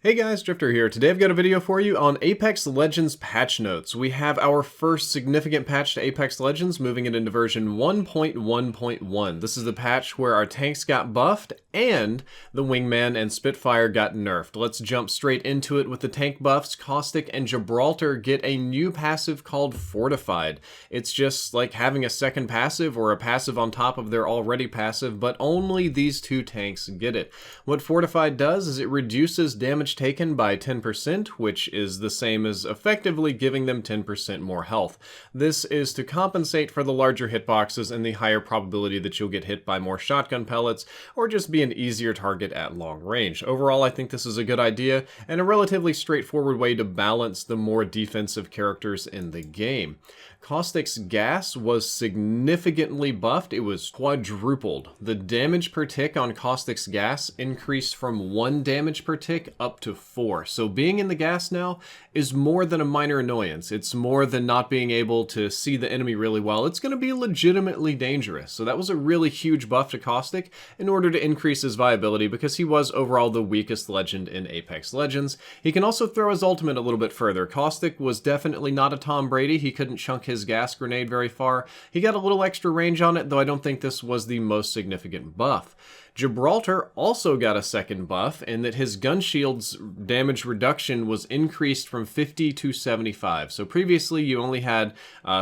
Hey guys, Drifter here. Today I've got a video for you on Apex Legends patch notes. We have our first significant patch to Apex Legends, moving it into version 1.1.1. This is the patch where our tanks got buffed and the Wingman and Spitfire got nerfed. Let's jump straight into it with the tank buffs. Caustic and Gibraltar get a new passive called Fortified. It's just like having a second passive or a passive on top of their already passive, but only these two tanks get it. What Fortified does is it reduces damage taken by 10%, which is the same as effectively giving them 10% more health. This is to compensate for the larger hitboxes and the higher probability that you'll get hit by more shotgun pellets or just be an easier target at long range. Overall, I think this is a good idea and a relatively straightforward way to balance the more defensive characters in the game. Caustic's gas was significantly buffed. It was quadrupled. The damage per tick on Caustic's gas increased from 1 damage per tick up to 4. So being in the gas now is more than a minor annoyance. It's more than not being able to see the enemy really well. It's going to be legitimately dangerous. So that was a really huge buff to Caustic in order to increase his viability because he was overall the weakest legend in Apex Legends. He can also throw his ultimate a little bit further. Caustic was definitely not a Tom Brady. He couldn't chunk his gas grenade very far. He got a little extra range on it, though I don't think this was the most significant buff. Gibraltar also got a second buff in that his gun shield's damage reduction was increased from 50 to 75. So previously you only had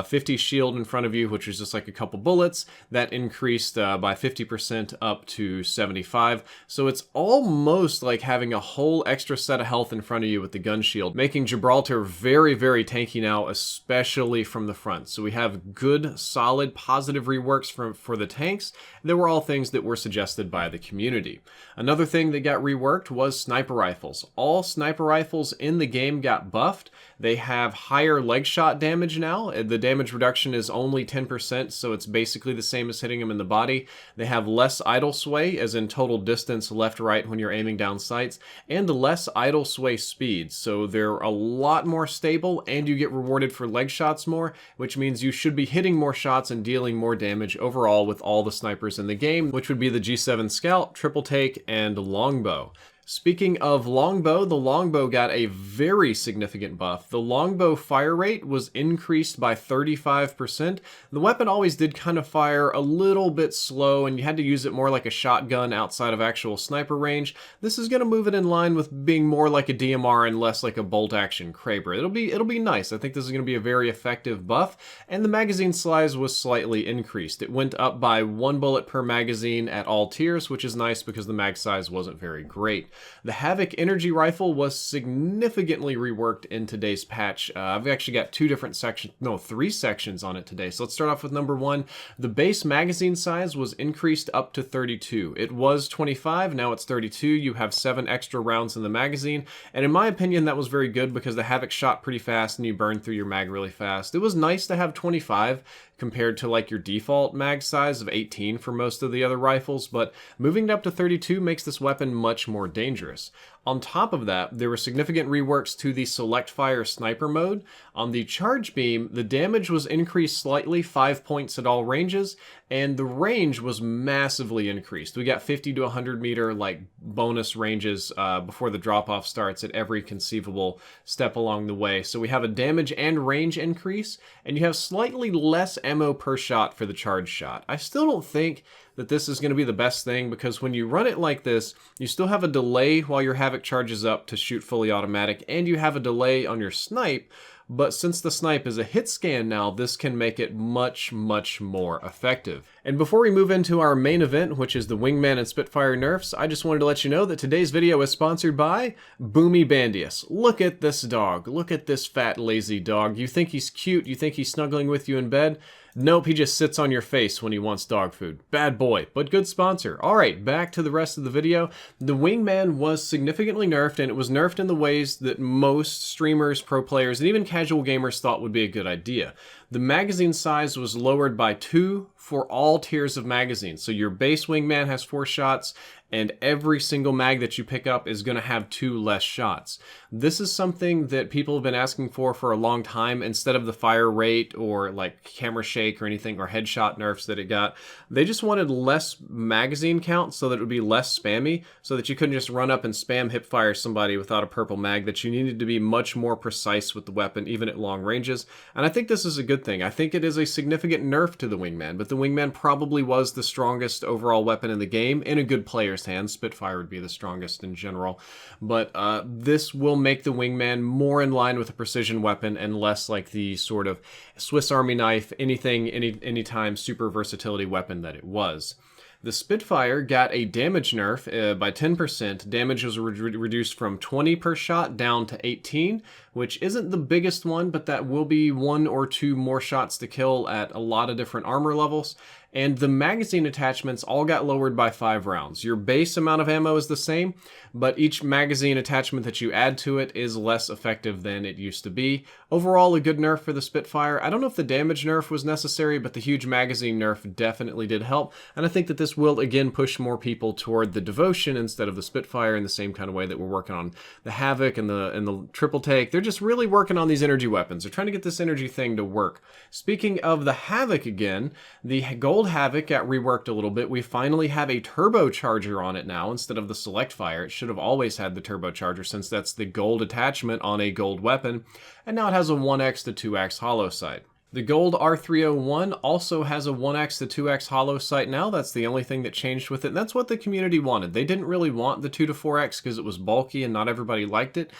50 shield in front of you, which was just like a couple bullets. That increased by 50% up to 75. So it's almost like having a whole extra set of health in front of you with the gun shield, making Gibraltar very, very tanky now, especially from the front. So we have good, solid, positive reworks for the tanks. They were all things that were suggested by the community. Another thing that got reworked was sniper rifles. All sniper rifles in the game got buffed. They have higher leg shot damage now. The damage reduction is only 10%, so it's basically the same as hitting them in the body. They have less idle sway, as in total distance left-right when you're aiming down sights, and less idle sway speed. So they're a lot more stable, and you get rewarded for leg shots more, which means you should be hitting more shots and dealing more damage overall with all the snipers in the game, which would be the G7 Scout, Triple Take, and Longbow. Speaking of Longbow, the Longbow got a very significant buff. The Longbow fire rate was increased by 35%. The weapon always did kind of fire a little bit slow, and you had to use it more like a shotgun outside of actual sniper range. This is going to move it in line with being more like a DMR and less like a bolt-action Kraber. It'll be nice. I think this is going to be a very effective buff, and the magazine size was slightly increased. It went up by 1 bullet per magazine at all tiers, which is nice because the mag size wasn't very great. The Havoc energy rifle was significantly reworked in today's patch. I've actually got 3 sections on it today. So let's start off with number 1. The base magazine size was increased up to 32. It was 25, now it's 32. You have 7 extra rounds in the magazine. And in my opinion, that was very good because the Havoc shot pretty fast and you burned through your mag really fast. It was nice to have 25 compared to like your default mag size of 18 for most of the other rifles, but moving it up to 32 makes this weapon much more dangerous. On top of that, there were significant reworks to the select fire sniper mode. On the charge beam, the damage was increased slightly, 5 points at all ranges, and the range was massively increased. We got 50 to 100 meter like bonus ranges before the drop-off starts at every conceivable step along the way. So we have a damage and range increase, and you have slightly less ammo per shot for the charge shot. I still don't think that this is going to be the best thing because when you run it like this, you still have a delay while your Havoc charges up to shoot fully automatic, and you have a delay on your snipe. But since the snipe is a hit scan now, this can make it much, much more effective. And before we move into our main event, which is the Wingman and Spitfire nerfs, I just wanted to let you know that today's video is sponsored by Boomy Bandius. Look at this dog. Look at this fat, lazy dog. You think he's cute? You think he's snuggling with you in bed? Nope, he just sits on your face when he wants dog food. Bad boy, but good sponsor. Alright, back to the rest of the video. The Wingman was significantly nerfed, and it was nerfed in the ways that most streamers, pro players, and even casual gamers thought would be a good idea. The magazine size was lowered by 2 for all tiers of magazines. So your base Wingman has 4 shots, and every single mag that you pick up is going to have 2 less shots. This is something that people have been asking for a long time. Instead of the fire rate or like camera shake or anything, or headshot nerfs that it got, they just wanted less magazine count so that it would be less spammy, so that you couldn't just run up and spam hip fire somebody without a purple mag, that you needed to be much more precise with the weapon, even at long ranges. And I think this is a good thing. I think it is a significant nerf to the Wingman, but the Wingman probably was the strongest overall weapon in the game in a good player's hands. Spitfire would be the strongest in general, but this will make the Wingman more in line with a precision weapon and less like the sort of Swiss Army knife, anytime super versatility weapon that it was. The Spitfire got a damage nerf by 10%. Damage was reduced from 20 per shot down to 18, which isn't the biggest one, but that will be 1 or 2 more shots to kill at a lot of different armor levels. And the magazine attachments all got lowered by 5 rounds. Your base amount of ammo is the same, but each magazine attachment that you add to it is less effective than it used to be. Overall, a good nerf for the Spitfire. I don't know if the damage nerf was necessary, but the huge magazine nerf definitely did help. And I think that this will again push more people toward the Devotion instead of the Spitfire, in the same kind of way that we're working on the Havoc and the triple take. They're just really working on these energy weapons. They're trying to get this energy thing to work. Speaking of the Havoc again, the gold Havoc got reworked a little bit. We finally have a turbocharger on it now instead of the select fire. It should have always had the turbocharger, since that's the gold attachment on a gold weapon, and now it has a 1x to 2x hollow sight. The gold R301 also has a 1x to 2x hollow sight now. That's the only thing that changed with it, and that's what the community wanted. They didn't really want the 2 to 4x because it was bulky and not everybody liked it.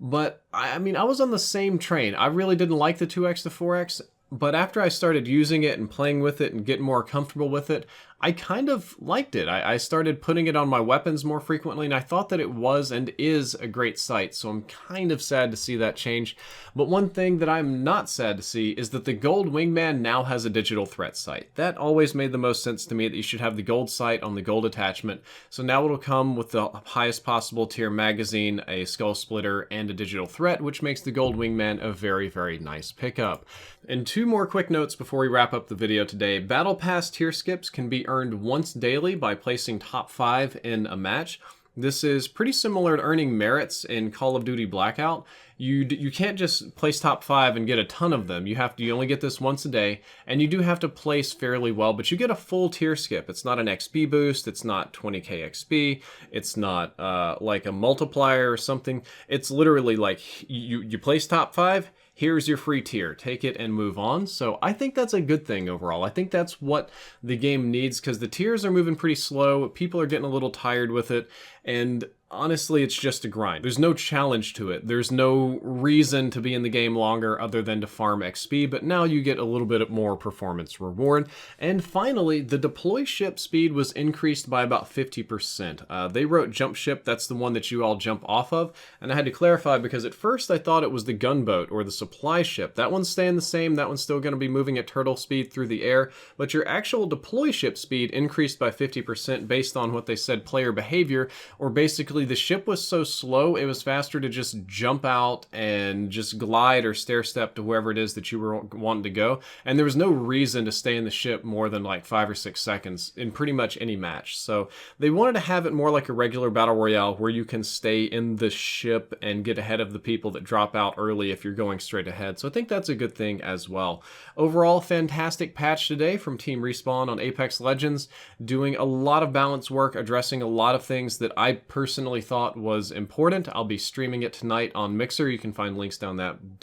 But I mean, I was on the same train. I really didn't like the 2x to 4x, but after I started using it and playing with it and getting more comfortable with it, I kind of liked it. I started putting it on my weapons more frequently, and I thought that it was and is a great sight, so I'm kind of sad to see that change. But one thing that I'm not sad to see is that the gold Wingman now has a digital threat sight. That always made the most sense to me, that you should have the gold sight on the gold attachment. So now it'll come with the highest possible tier magazine, a skull splitter, and a digital threat, which makes the gold Wingman a very, very nice pickup. And 2 more quick notes before we wrap up the video today. Battle Pass tier skips can be earned once daily by placing top 5 in a match. This is pretty similar to earning merits in Call of Duty Blackout. You can't just place top 5 and get a ton of them. You only get this once a day, and you do have to place fairly well, but you get a full tier skip. It's not an XP boost, it's not 20k XP, it's not like a multiplier or something. It's literally like you place top 5, here's your free tier, take it and move on. So I think that's a good thing overall. I think that's what the game needs, because the tiers are moving pretty slow, people are getting a little tired with it, and honestly, it's just a grind. There's no challenge to it. There's no reason to be in the game longer other than to farm XP, but now you get a little bit more performance reward. And finally, the deploy ship speed was increased by about 50%. They wrote jump ship, that's the one that you all jump off of, and I had to clarify because at first I thought it was the gunboat or the supply ship. That one's staying the same, that one's still going to be moving at turtle speed through the air, but your actual deploy ship speed increased by 50% based on what they said player behavior, or basically the ship was so slow, it was faster to just jump out and just glide or stair step to wherever it is that you were wanting to go. And there was no reason to stay in the ship more than like 5 or 6 seconds in pretty much any match. So they wanted to have it more like a regular battle royale where you can stay in the ship and get ahead of the people that drop out early if you're going straight ahead. So I think that's a good thing as well. Overall, fantastic patch today from Team Respawn on Apex Legends, doing a lot of balance work, addressing a lot of things that I personally thought was important. I'll be streaming it tonight on Mixer. You can find links to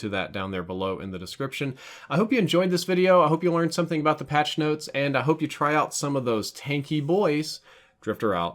that down there below in the description. I hope you enjoyed this video. I hope you learned something about the patch notes, and I hope you try out some of those tanky boys. Drifter out.